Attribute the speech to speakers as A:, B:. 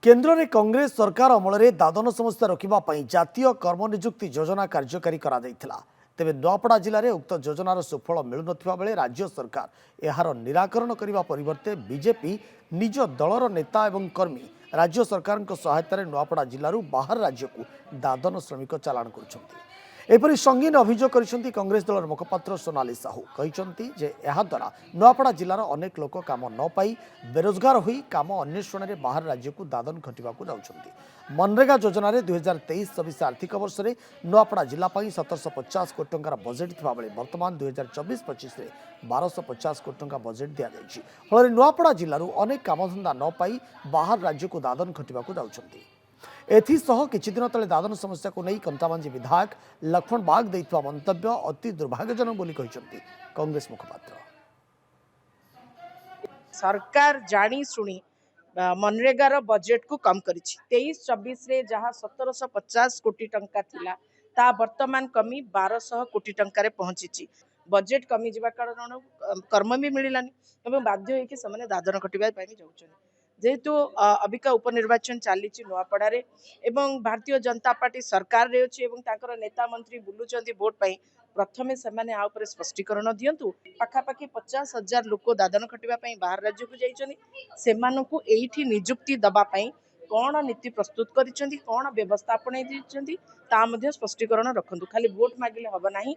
A: केन्द्र में कांग्रेस सरकार अमल में दादन समस्या रोकने जातीय कर्मनिजुक्ति योजना कार्यकारी करा तेबे नुआपड़ा जिले में उक्त योजनार सुफल मिलु बेले राज्य सरकार यार निराकरण करने परिवर्ते बीजेपी निज दलर नेता एवं कर्मी राज्य सरकार सहायतार नुआपड़ा जिलूर बाहर राज्य को दादन श्रमिक चालाण कर एपरी संगीन अभियोग कर कांग्रेस दलर मुखपात्र सोनाली साहू कहते द्वारा नुआपड़ा जिलार अनेक लोक काम न पाई बेरोजगार होई काम अन्वेषण में बाहर राज्य को दादन खटिबा जाउछंती। मनरेगा योजना 2023-24 आर्थिक वर्ष में नुआपड़ा जिला 1750 कोटी टंकार बजेट थिबा बेले वर्तमान 2024-25 में 1250 कोटी टंका बजेट दिया जायछि। फल नुआपड़ा जिलूर अनेक कामधंदा न पाई बाहर राज्य को दादन खटिबा जाउछंती। एथिसह किछि दिन तले दादन समस्या को नहीं कंटामांजी विधायक लक्ष्मण बाग देइतवा मंतव्य अति दुर्भाग्यजनक बोली कहिसंती कांग्रेस मुखपात्र।
B: सरकार जानी शुणी मनरेगार बजेट को कम करी 23-24 रे जहाँ 1750 कोटी टंका थिला ता वर्तमान कमी 1200 कोटी टंका पहुंची। बजेट कमी जावा कारण कर्म भी मिलानी एवं बाध्य होइकि समाने दादन कटिबा पाई जाउछन। जेहेतु अबिका उपनिर्वाचन चली नुआपड़ा एवं भारतीय जनता पार्टी सरकार रे अछि एवं ताकर नेता मंत्री बुलुचंती वोट पाई प्रथमे सेमाने आ ऊपर स्पष्टीकरण दियंतु। पाखापाखि 50,000 लोक दादन खटिबा पाई बाहर राज्य को जाइछनी सेमानकु एइठी नियुक्ति दबा पाई कौन नीति प्रस्तुत करिसेंती कौन व्यवस्था अपनाई ता स्पष्टीकरण रखंतु। खाली वोट मागिले हबो नाही।